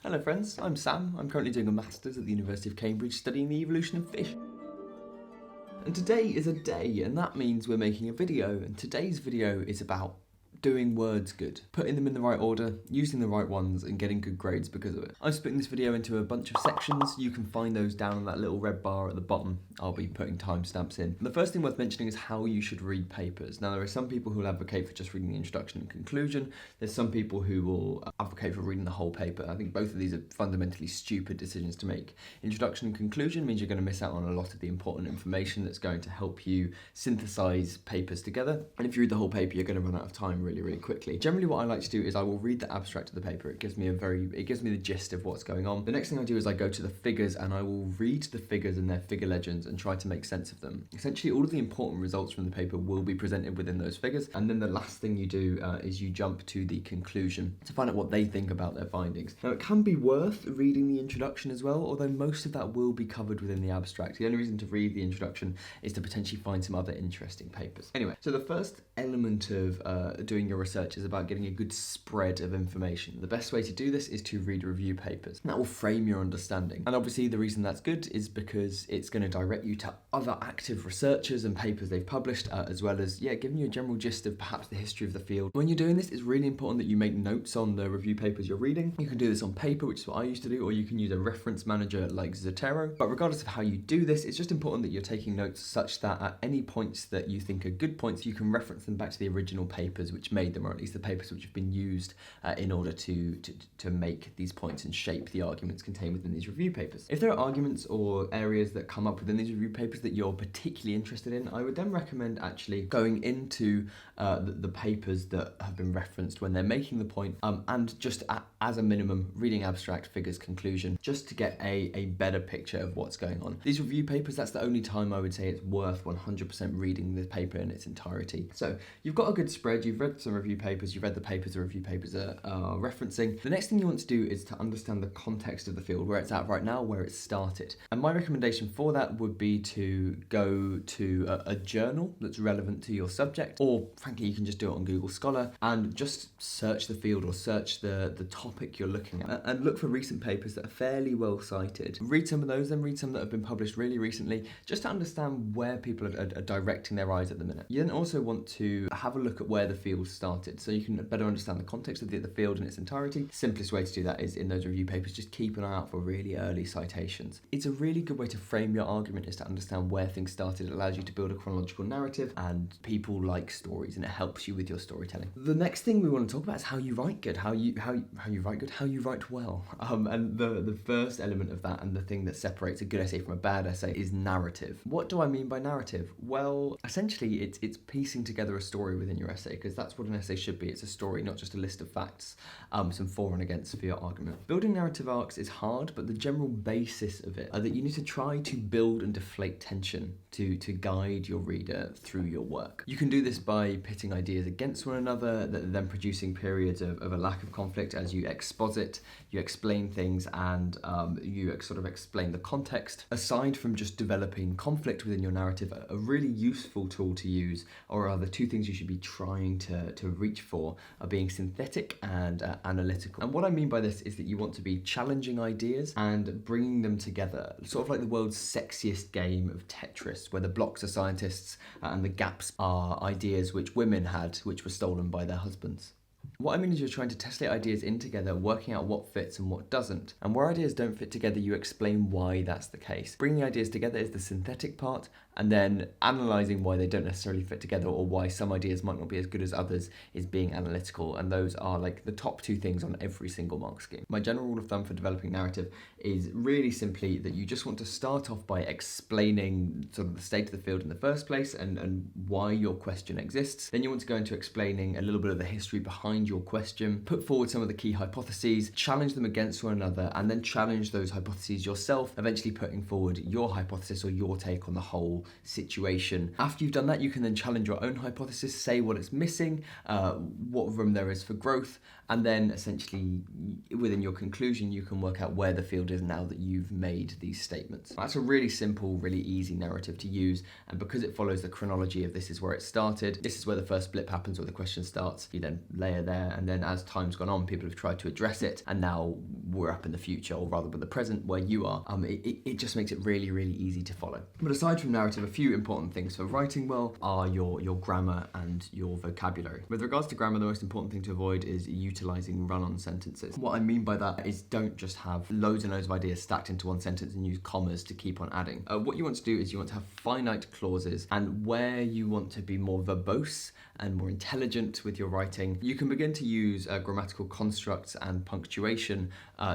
Hello friends, I'm Sam. I'm currently doing a Masters at the University of Cambridge studying the evolution of fish. And today is a day, and that means we're making a video, and today's video is about doing words good, putting them in the right order, using the right ones, and getting good grades because of it. I'm splitting this video into a bunch of sections. You can find those down on that little red bar at the bottom. I'll be putting timestamps in. And the first thing worth mentioning is how you should read papers. Now, there are some people who will advocate for just reading the introduction and conclusion. There's some people who will advocate for reading the whole paper. I think both of these are fundamentally stupid decisions to make. Introduction and conclusion means you're going to miss out on a lot of the important information that's going to help you synthesize papers together. And if you read the whole paper, you're going to run out of time really quickly. Generally, what I like to do is I will read the abstract of the paper. It gives me the gist of what's going on. The next thing I do is I go to the figures and I will read the figures and their figure legends and try to make sense of them. Essentially, all of the important results from the paper will be presented within those figures. And then the last thing you do is you jump to the conclusion to find out what they think about their findings. Now, it can be worth reading the introduction as well, although most of that will be covered within the abstract. The only reason to read the introduction is to potentially find some other interesting papers. Anyway, so the first element of doing your research is about getting a good spread of information. The best way to do this is to read review papers. That will frame your understanding. And obviously the reason that's good is because it's going to direct you to other active researchers and papers they've published, as well as, giving you a general gist of perhaps the history of the field. When you're doing this, it's really important that you make notes on the review papers you're reading. You can do this on paper, which is what I used to do, or you can use a reference manager like Zotero. But regardless of how you do this, it's just important that you're taking notes such that at any points that you think are good points, you can reference them back to the original papers which made them, or at least the papers which have been used in order to make these points and shape the arguments contained within these review papers. If there are arguments or areas that come up within these review papers that you're particularly interested in, I would then recommend actually going into the papers that have been referenced when they're making the point, and just as a minimum, reading abstract, figures, conclusion, just to get a better picture of what's going on. These review papers, that's the only time I would say it's worth 100% reading the paper in its entirety. So you've got a good spread, you've read some review papers, you've read the papers the review papers are referencing. The next thing you want to do is to understand the context of the field, where it's at right now, where it started. And my recommendation for that would be to go to a journal that's relevant to your subject, or frankly, you can just do it on Google Scholar and just search the field or search the topic you're looking at and look for recent papers that are fairly well cited. Read some of those, then read some that have been published really recently, just to understand where people are directing their eyes at the minute. You then also want to have a look at where the field started, so you can better understand the context of the field in its entirety. Simplest way to do that is in those review papers, just keep an eye out for really early citations. It's a really good way to frame your argument, is to understand where things started. It allows you to build a chronological narrative, and people like stories, and it helps you with your storytelling. The next thing we want to talk about is how you write good, how you write good, how you write well. And the first element of that, and the thing that separates a good essay from a bad essay, is narrative. What do I mean by narrative? Well, essentially it's piecing together a story within your essay, because that's what an essay should be. It's a story, not just a list of facts, some for and against for your argument. Building narrative arcs is hard, but the general basis of it are that you need to try to build and deflate tension to guide your reader through your work. You can do this by pitting ideas against one another, then producing periods of a lack of conflict as you exposit, you explain things, and you sort of explain the context. Aside from just developing conflict within your narrative, a really useful tool to use, or rather two things you should be trying to reach for, are being synthetic and analytical. And what I mean by this is that you want to be challenging ideas and bringing them together, sort of like the world's sexiest game of Tetris, where the blocks are scientists and the gaps are ideas which women had, which were stolen by their husbands. What I mean is you're trying to tessellate ideas in together, working out what fits and what doesn't. And where ideas don't fit together, you explain why that's the case. Bringing ideas together is the synthetic part, and then analysing why they don't necessarily fit together, or why some ideas might not be as good as others, is being analytical. And those are like the top two things on every single mark scheme. My general rule of thumb for developing narrative is really simply that you just want to start off by explaining sort of the state of the field in the first place and why your question exists. Then you want to go into explaining a little bit of the history behind your question, put forward some of the key hypotheses, challenge them against one another, and then challenge those hypotheses yourself, eventually putting forward your hypothesis or your take on the whole whole situation. After you've done that, you can then challenge your own hypothesis, say what it's missing, what room there is for growth, and then essentially within your conclusion, you can work out where the field is now that you've made these statements. That's a really simple, really easy narrative to use, and because it follows the chronology of this is where it started, this is where the first blip happens, where the question starts, you then layer there, and then as time's gone on, people have tried to address it, and now we're up in the future, or rather with the present where you are. It just makes it really, really easy to follow. But aside from narrative, a few important things for writing well are your grammar and your vocabulary. With regards to grammar, the most important thing to avoid is utilizing run-on sentences. What I mean by that is don't just have loads and loads of ideas stacked into one sentence and use commas to keep on adding. What you want to do is you want to have finite clauses, and where you want to be more verbose and more intelligent with your writing, you can begin to use grammatical constructs and punctuation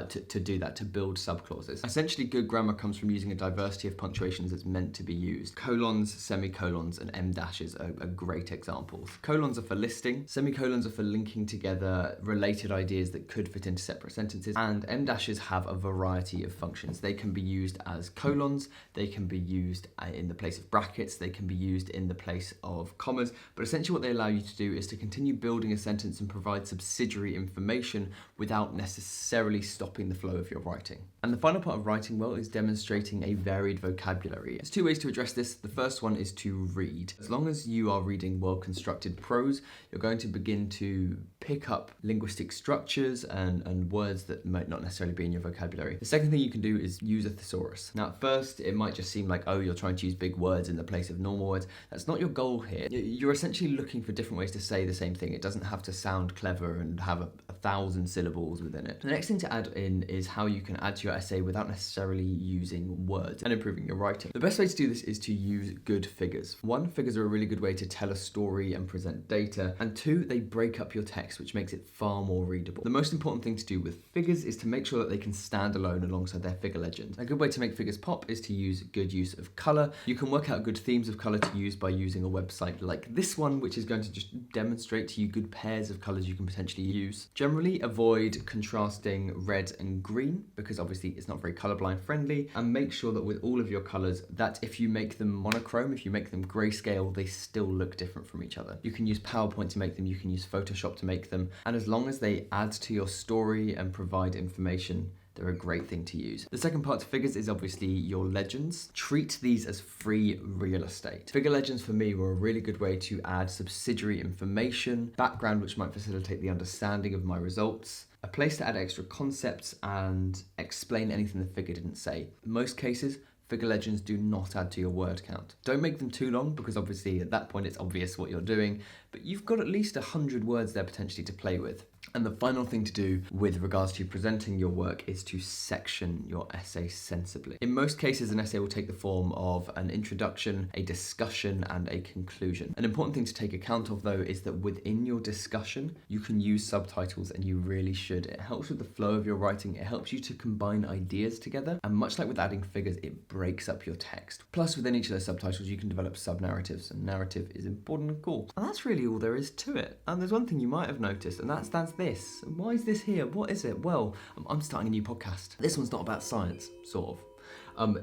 to do that, to build subclauses. Essentially, good grammar comes from using a diversity of punctuations that's meant to be used. Colons, semicolons, and em dashes are great examples. Colons are for listing, semicolons are for linking together related ideas that could fit into separate sentences, and em dashes have a variety of functions. They can be used as colons, they can be used in the place of brackets, they can be used in the place of commas, but essentially what they allow you to do is to continue building a sentence and provide subsidiary information without necessarily stopping the flow of your writing. And the final part of writing well is demonstrating a varied vocabulary. There's two ways to address this. The first one is to read. As long as you are reading well-constructed prose, you're going to begin to pick up linguistic structures and words that might not necessarily be in your vocabulary. The second thing you can do is use a thesaurus. Now, at first, it might just seem like, oh, you're trying to use big words in the place of normal words. That's not your goal here. You're essentially looking for different ways to say the same thing. It doesn't have to sound clever and have a 1,000 syllables within it. The next thing to add in is how you can add to your essay without necessarily using words and improving your writing. The best way to do this is to use good figures. One, figures are a really good way to tell a story and present data, and two, they break up your text, which makes it far more readable. The most important thing to do with figures is to make sure that they can stand alone alongside their figure legend. A good way to make figures pop is to use good use of colour. You can work out good themes of colour to use by using a website like this one, which is going to just demonstrate to you good pairs of colours you can potentially use. Generally, avoid contrasting red and green, because obviously it's not very colourblind friendly, and make sure that with all of your colours, that if you make them monochrome, if you make them grayscale, they still look different from each other. You can use PowerPoint to make them, you can use Photoshop to make them, and as long as they add to your story and provide information, they're a great thing to use. The second part to figures is obviously your legends. Treat these as free real estate. Figure legends for me were a really good way to add subsidiary information, background which might facilitate the understanding of my results, a place to add extra concepts and explain anything the figure didn't say. In most cases, figure legends do not add to your word count. Don't make them too long, because obviously at that point it's obvious what you're doing, but you've got at least 100 words there potentially to play with. And the final thing to do with regards to presenting your work is to section your essay sensibly. In most cases, an essay will take the form of an introduction, a discussion, and a conclusion. An important thing to take account of, though, is that within your discussion, you can use subtitles, and you really should. It helps with the flow of your writing, it helps you to combine ideas together, and much like with adding figures, it breaks up your text. Plus, within each of those subtitles, you can develop sub-narratives, and narrative is important and cool. And that's really all there is to it. And there's one thing you might have noticed, and that's this. Why is this here? What is it? Well, I'm starting a new podcast. This one's not about science, sort of.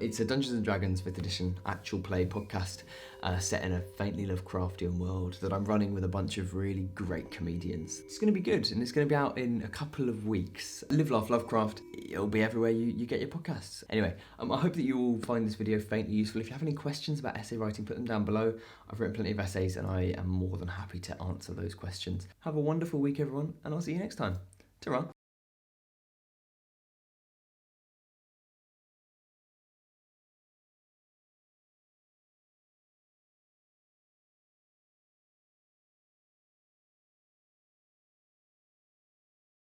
It's a Dungeons & Dragons 5th edition actual play podcast set in a faintly Lovecraftian world that I'm running with a bunch of really great comedians. It's going to be good, and it's going to be out in a couple of weeks. Live, Laugh, Lovecraft, it'll be everywhere you get your podcasts. Anyway, I hope that you all find this video faintly useful. If you have any questions about essay writing, put them down below. I've written plenty of essays, and I am more than happy to answer those questions. Have a wonderful week, everyone, and I'll see you next time. Ta-ra.